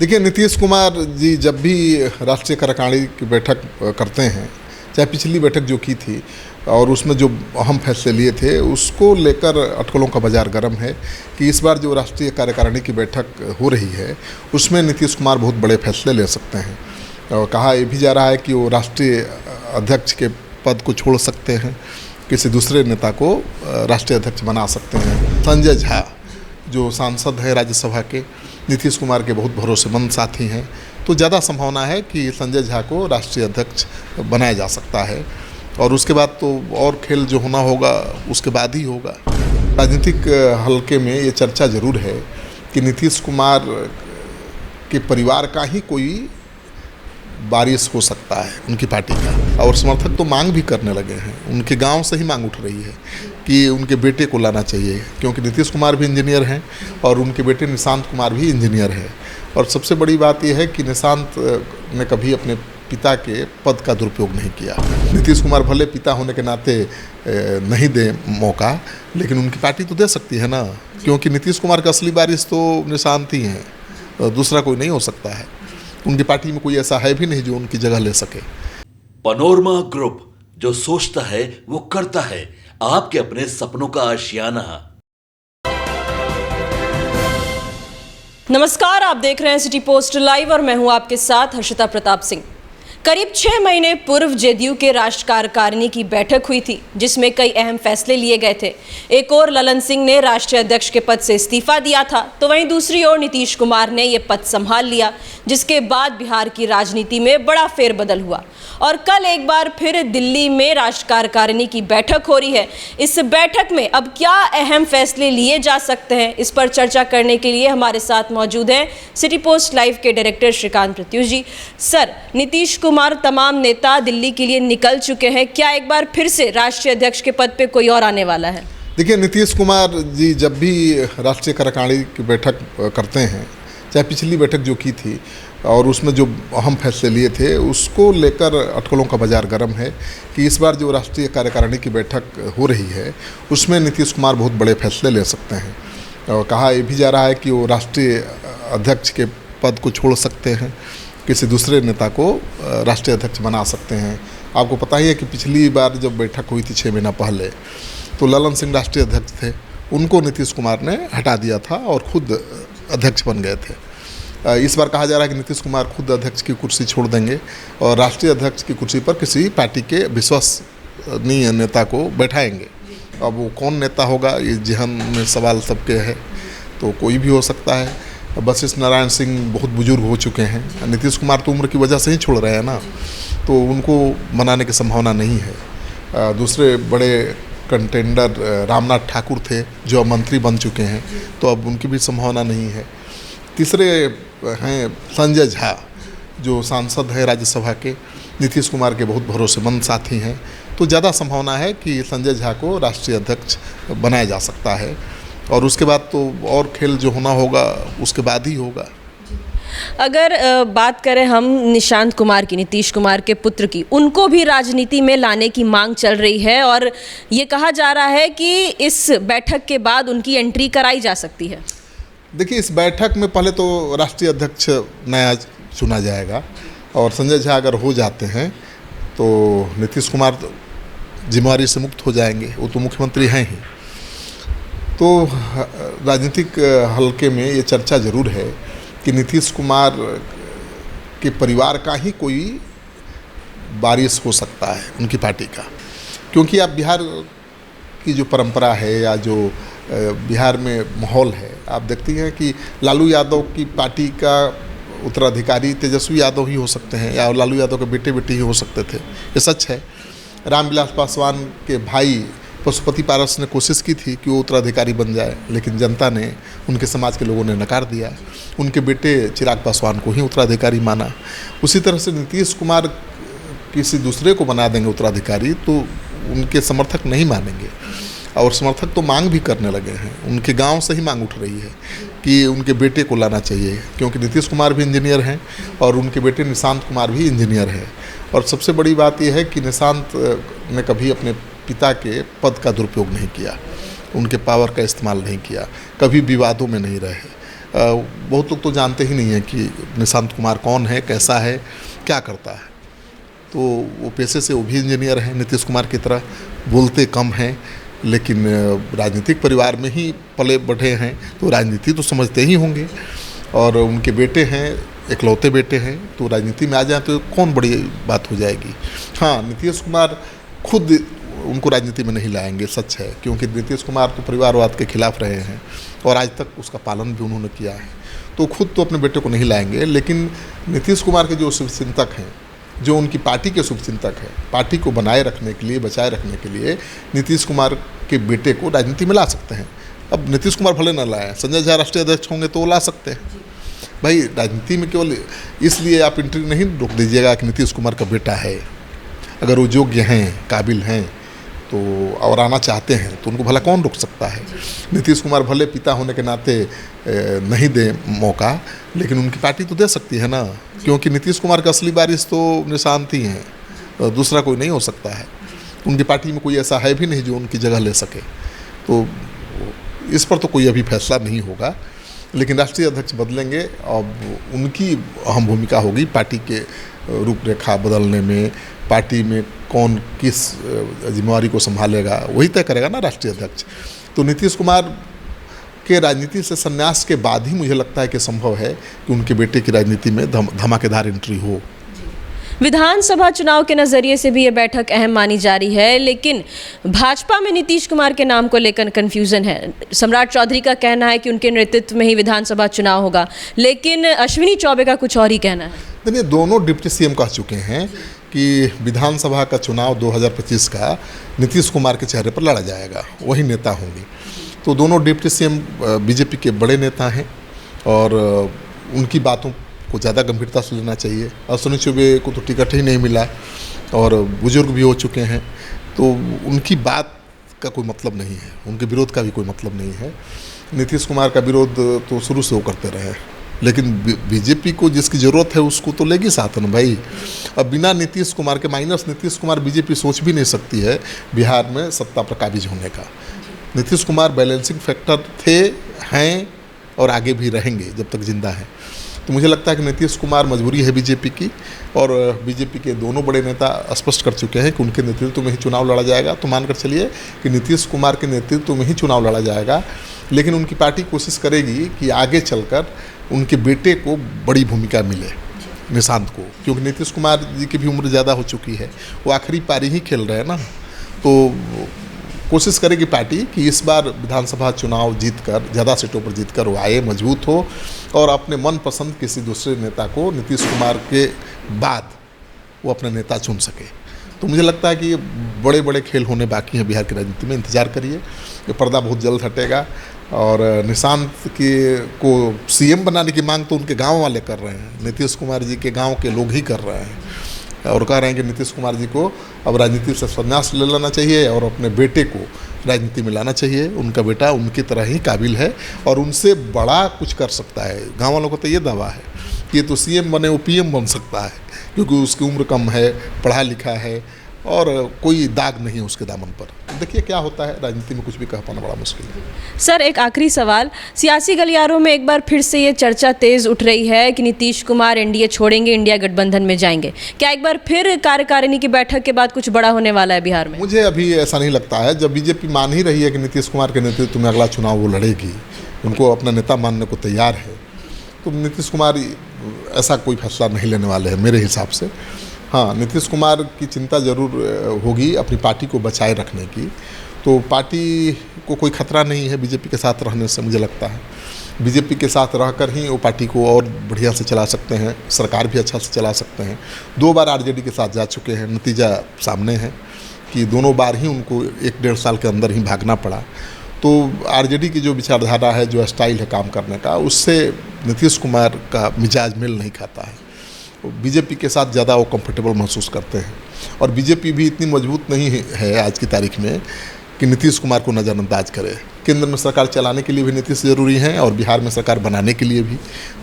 देखिए, नीतीश कुमार जी जब भी राष्ट्रीय कार्यकारिणी की बैठक करते हैं, चाहे पिछली बैठक जो की थी और उसमें जो अहम फैसले लिए थे, उसको लेकर अटकलों का बाजार गर्म है कि इस बार जो राष्ट्रीय कार्यकारिणी की बैठक हो रही है उसमें नीतीश कुमार बहुत बड़े फैसले ले सकते हैं। और कहा यह भी जा रहा है कि वो राष्ट्रीय अध्यक्ष के पद को छोड़ सकते हैं, किसी दूसरे नेता को राष्ट्रीय अध्यक्ष बना सकते हैं। संजय झा जो सांसद है राज्यसभा के, नीतीश कुमार के बहुत भरोसेमंद साथी हैं, तो ज़्यादा संभावना है कि संजय झा को राष्ट्रीय अध्यक्ष बनाया जा सकता है। और उसके बाद तो और खेल जो होना होगा उसके बाद ही होगा। राजनीतिक हलके में ये चर्चा ज़रूर है कि नीतीश कुमार के परिवार का ही कोई वारिस हो सकता है उनकी पार्टी का, और समर्थक तो मांग भी करने लगे हैं। उनके गांव से ही मांग उठ रही है कि उनके बेटे को लाना चाहिए, क्योंकि नीतीश कुमार भी इंजीनियर हैं और उनके बेटे निशांत कुमार भी इंजीनियर है। और सबसे बड़ी बात यह है कि निशांत ने कभी अपने पिता के पद का दुरुपयोग नहीं किया। नीतीश कुमार भले पिता होने के नाते नहीं दे मौका, लेकिन उनकी पार्टी तो दे सकती है ना, क्योंकि नीतीश कुमार का असली वारिस तो निशांत ही हैं, दूसरा कोई नहीं हो सकता है। उनकी पार्टी में कोई ऐसा है भी नहीं जो उनकी जगह ले सके। पनोरमा ग्रुप, जो सोचता है वो करता है। आपके अपने सपनों का आशियाना। नमस्कार, आप देख रहे हैं सिटी पोस्ट लाइव और मैं हूं आपके साथ हर्षिता प्रताप सिंह। करीब 6 महीने पूर्व जेडीयू के राष्ट्रीय कार्यकारिणी की बैठक हुई थी, जिसमें कई अहम फैसले लिए गए थे। एक और ललन सिंह ने राष्ट्रीय अध्यक्ष के पद से इस्तीफा दिया था, तो वहीं दूसरी ओर नीतीश कुमार ने यह पद संभाल लिया, जिसके बाद बिहार की राजनीति में बड़ा फेरबदल हुआ। और कल एक बार फिर दिल्ली में राष्ट्रीय कार्यकारिणी की बैठक हो रही है। इस बैठक में अब क्या अहम फैसले लिए जा सकते हैं, इस पर चर्चा करने के लिए हमारे साथ मौजूद हैं सिटी पोस्ट लाइव के डायरेक्टर श्रीकांत प्रत्युष जी। सर, नीतीश कुमार तमाम नेता दिल्ली के लिए निकल चुके हैं, क्या एक बार फिर से राष्ट्रीय अध्यक्ष के पद पे कोई और आने वाला है? देखिए, नीतीश कुमार जी जब भी राष्ट्रीय कार्यकारिणी की बैठक करते हैं, चाहे पिछली बैठक जो की थी और उसमें जो अहम फैसले लिए थे, उसको लेकर अटकलों का बाजार गर्म है कि इस बार जो राष्ट्रीय कार्यकारिणी की बैठक हो रही है उसमें नीतीश कुमार बहुत बड़े फैसले ले सकते हैं। और कहा यह भी जा रहा है कि वो राष्ट्रीय अध्यक्ष के पद को छोड़ सकते हैं, किसी दूसरे नेता को राष्ट्रीय अध्यक्ष बना सकते हैं। आपको पता ही है कि पिछली बार जब बैठक हुई थी 6 महीना पहले, तो ललन सिंह राष्ट्रीय अध्यक्ष थे, उनको नीतीश कुमार ने हटा दिया था और खुद अध्यक्ष बन गए थे। इस बार कहा जा रहा है कि नीतीश कुमार खुद अध्यक्ष की कुर्सी छोड़ देंगे और राष्ट्रीय अध्यक्ष की कुर्सी पर किसी पार्टी के विश्वसनीय नेता को बैठाएंगे। अब वो कौन नेता होगा, ये जहन में सवाल सबके है, तो कोई भी हो सकता है। वशिष्ठ नारायण सिंह बहुत बुजुर्ग हो चुके हैं, नीतीश कुमार तो उम्र की वजह से ही छोड़ रहे हैं ना, तो उनको बनाने की संभावना नहीं है। दूसरे बड़े कंटेंडर रामनाथ ठाकुर थे जो अब मंत्री बन चुके हैं, तो अब उनकी भी संभावना नहीं है। तीसरे हैं संजय झा जो सांसद है राज्यसभा के, नीतीश कुमार के बहुत भरोसेमंद साथी हैं, तो ज़्यादा संभावना है कि संजय झा को राष्ट्रीय अध्यक्ष बनाया जा सकता है। और उसके बाद तो और खेल जो होना होगा उसके बाद ही होगा। अगर बात करें हम निशांत कुमार की, नीतीश कुमार के पुत्र की, उनको भी राजनीति में लाने की मांग चल रही है और ये कहा जा रहा है कि इस बैठक के बाद उनकी एंट्री कराई जा सकती है। देखिए, इस बैठक में पहले तो राष्ट्रीय अध्यक्ष नया चुना जाएगा और संजय झा अगर हो जाते हैं तो नीतीश कुमार जिम्मेवारी से मुक्त हो जाएंगे, वो तो मुख्यमंत्री हैं ही। तो राजनीतिक हलके में ये चर्चा ज़रूर है कि नीतीश कुमार के परिवार का ही कोई वारिस हो सकता है उनकी पार्टी का, क्योंकि आप बिहार की जो परंपरा है या जो बिहार में माहौल है, आप देखती हैं कि लालू यादव की पार्टी का उत्तराधिकारी तेजस्वी यादव ही हो सकते हैं या लालू यादव के बेटे बेटी ही हो सकते थे, ये सच है। रामविलास पासवान के भाई पशुपति पारस ने कोशिश की थी कि वो उत्तराधिकारी बन जाए, लेकिन जनता ने, उनके समाज के लोगों ने नकार दिया। उनके बेटे चिराग पासवान को ही उत्तराधिकारी माना। उसी तरह से नीतीश कुमार किसी दूसरे को बना देंगे उत्तराधिकारी तो उनके समर्थक नहीं मानेंगे, और समर्थक तो मांग भी करने लगे हैं। उनके गांव से ही मांग उठ रही है कि उनके बेटे को लाना चाहिए, क्योंकि नीतीश कुमार भी इंजीनियर हैं और उनके बेटे निशांत कुमार भी इंजीनियर हैं। और सबसे बड़ी बात यह है कि निशांत ने कभी अपने पिता के पद का दुरुपयोग नहीं किया, उनके पावर का इस्तेमाल नहीं किया, कभी विवादों में नहीं रहे। बहुत लोग तो जानते ही नहीं हैं कि निशांत कुमार कौन है, कैसा है, क्या करता है। तो वो पेशे से वो भी इंजीनियर हैं, नीतीश कुमार की तरह, बोलते कम हैं, लेकिन राजनीतिक परिवार में ही पले बढ़े हैं, तो राजनीति तो समझते ही होंगे। और उनके बेटे हैं, इकलौते बेटे हैं, तो राजनीति में आ जाए तो कौन बड़ी बात हो जाएगी। हाँ, नीतीश कुमार खुद उनको राजनीति में नहीं लाएंगे, सच है, क्योंकि नीतीश कुमार तो परिवारवाद के खिलाफ रहे हैं और आज तक उसका पालन भी उन्होंने किया है, तो खुद तो अपने बेटे को नहीं लाएंगे। लेकिन नीतीश कुमार के जो शुभचिंतक हैं, जो उनकी पार्टी के शुभचिंतक हैं, पार्टी को बनाए रखने के लिए, बचाए रखने के लिए नीतीश कुमार के बेटे को राजनीति में ला सकते हैं। अब नीतीश कुमार भले न लाएं, संजय झा राष्ट्रीय अध्यक्ष होंगे तो वो ला सकते हैं। भाई, राजनीति में केवल इसलिए आप एंट्री नहीं रोक दीजिएगा कि नीतीश कुमार का बेटा है। अगर वो योग्य हैं, काबिल हैं तो और आना चाहते हैं तो उनको भला कौन रोक सकता है। नीतीश कुमार भले पिता होने के नाते नहीं दे मौका, लेकिन उनकी पार्टी तो दे सकती है ना, क्योंकि नीतीश कुमार का असली वारिस तो निशांत ही हैं, दूसरा कोई नहीं हो सकता है। उनकी पार्टी में कोई ऐसा है भी नहीं जो उनकी जगह ले सके। तो इस पर तो कोई अभी फैसला नहीं होगा, लेकिन राष्ट्रीय अध्यक्ष बदलेंगे और उनकी अहम भूमिका होगी पार्टी के रूपरेखा बदलने में। पार्टी में कौन किस जिम्मेवारी को संभालेगा वही तय करेगा ना राष्ट्रीय अध्यक्ष। तो नीतीश कुमार के राजनीति से संन्यास के बाद ही मुझे लगता है कि संभव है कि उनके बेटे की राजनीति में धमाकेदार एंट्री हो। विधानसभा चुनाव के नज़रिए से भी ये बैठक अहम मानी जा रही है, लेकिन भाजपा में नीतीश कुमार के नाम को लेकर कन्फ्यूज़न है। सम्राट चौधरी का कहना है कि उनके नेतृत्व में ही विधानसभा चुनाव होगा, लेकिन अश्विनी चौबे का कुछ और ही कहना है। देखिए, दोनों डिप्टी सीएम कह चुके हैं कि विधानसभा का चुनाव 2025 का नीतीश कुमार के चेहरे पर लड़ा जाएगा, वही नेता होंगे। तो दोनों डिप्टी सीएम बीजेपी के बड़े नेता हैं और उनकी बातों को ज़्यादा गंभीरता से लेना चाहिए। अश्विनी चौबे को तो टिकट ही नहीं मिला और बुजुर्ग भी हो चुके हैं, तो उनकी बात का कोई मतलब नहीं है, उनके विरोध का भी कोई मतलब नहीं है। नीतीश कुमार का विरोध तो शुरू से वो करते रहे, लेकिन बीजेपी को जिसकी ज़रूरत है उसको तो लेगी साथ ना भाई। अब बिना नीतीश कुमार के, माइनस नीतीश कुमार, बीजेपी सोच भी नहीं सकती है बिहार में सत्ता पर काबिज होने का। नीतीश कुमार बैलेंसिंग फैक्टर थे, हैं और आगे भी रहेंगे जब तक जिंदा हैं। तो मुझे लगता है कि नीतीश कुमार मजबूरी है बीजेपी की, और बीजेपी के दोनों बड़े नेता स्पष्ट कर चुके हैं कि उनके नेतृत्व में ही चुनाव लड़ा जाएगा। तो मानकर चलिए कि नीतीश कुमार के नेतृत्व में ही चुनाव लड़ा जाएगा, लेकिन उनकी पार्टी कोशिश करेगी कि आगे चलकर उनके बेटे को बड़ी भूमिका मिले, निशांत को, क्योंकि नीतीश कुमार जी की भी उम्र ज़्यादा हो चुकी है, वो आखिरी पारी ही खेल रहे हैं ना। तो कोशिश करेगी पार्टी कि इस बार विधानसभा चुनाव जीतकर, ज़्यादा सीटों पर जीतकर वो आए, मजबूत हो और अपने मनपसंद किसी दूसरे नेता को नीतीश कुमार के बाद वो अपना नेता चुन सके। तो मुझे लगता है कि ये बड़े बड़े खेल होने बाकी हैं बिहार की राजनीति में, इंतजार करिए, ये पर्दा बहुत जल्द हटेगा। और निशांत को सीएम बनाने की मांग तो उनके गांव वाले कर रहे हैं, नीतीश कुमार जी के गांव के लोग ही कर रहे हैं, और कह रहे हैं कि नीतीश कुमार जी को अब राजनीति से संन्यास ले लेना चाहिए और अपने बेटे को राजनीति में लाना चाहिए। उनका बेटा उनकी तरह ही काबिल है और उनसे बड़ा कुछ कर सकता है। गाँव वालों को तो ये दावा है कि ये तो सीएम बने, वो पीएम बन सकता है, क्योंकि उसकी उम्र कम है, पढ़ा लिखा है और कोई दाग नहीं है उसके दामन पर। देखिए क्या होता है, राजनीति में कुछ भी कह पाना बड़ा मुश्किल है। सर, एक आखिरी सवाल, सियासी गलियारों में एक बार फिर से ये चर्चा तेज़ उठ रही है कि नीतीश कुमार एनडीए छोड़ेंगे, इंडिया गठबंधन में जाएंगे। क्या एक बार फिर कार्यकारिणी की बैठक के बाद कुछ बड़ा होने वाला है बिहार में? मुझे अभी ऐसा नहीं लगता है। जब बीजेपी मान ही रही है कि नीतीश कुमार के नेतृत्व में अगला चुनाव वो लड़ेगी, उनको अपना नेता मानने को तैयार है, तो नीतीश कुमार ऐसा कोई फैसला नहीं लेने वाले हैं मेरे हिसाब से। हाँ, नीतीश कुमार की चिंता ज़रूर होगी अपनी पार्टी को बचाए रखने की। तो पार्टी को कोई खतरा नहीं है बीजेपी के साथ रहने से, मुझे लगता है बीजेपी के साथ रहकर ही वो पार्टी को और बढ़िया से चला सकते हैं, सरकार भी अच्छा से चला सकते हैं। 2 बार आरजेडी के साथ जा चुके हैं, नतीजा सामने है कि दोनों बार ही उनको 1-1.5 साल के अंदर ही भागना पड़ा। तो आरजेडी की जो विचारधारा है, जो स्टाइल है काम करने का, उससे नीतीश कुमार का मिजाज मेल नहीं खाता है। बीजेपी के साथ ज़्यादा वो कंफर्टेबल महसूस करते हैं, और बीजेपी भी इतनी मजबूत नहीं है आज की तारीख में कि नीतीश कुमार को नज़रअंदाज करे। केंद्र में सरकार चलाने के लिए भी नीतीश ज़रूरी हैं और बिहार में सरकार बनाने के लिए भी।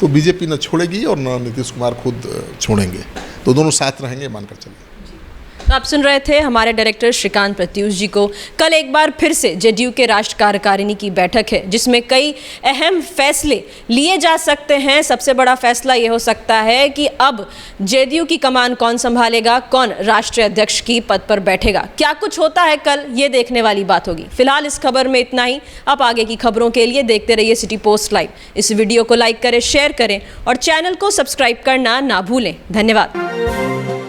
तो बीजेपी न छोड़ेगी और न नीतीश कुमार खुद छोड़ेंगे, तो दोनों साथ रहेंगे, मानकर चलिए। तो आप सुन रहे थे हमारे डायरेक्टर श्रीकांत प्रत्यूष जी को। कल एक बार फिर से जेडीयू के राष्ट्र कार्यकारिणी की बैठक है जिसमें कई अहम फैसले लिए जा सकते हैं। सबसे बड़ा फैसला ये हो सकता है कि अब जेडीयू की कमान कौन संभालेगा, कौन राष्ट्रीय अध्यक्ष की पद पर बैठेगा। क्या कुछ होता है कल, ये देखने वाली बात होगी। फिलहाल इस खबर में इतना ही। अब आगे की खबरों के लिए देखते रहिए सिटी पोस्ट लाइव। इस वीडियो को लाइक करें, शेयर करें और चैनल को सब्सक्राइब करना ना भूलें। धन्यवाद।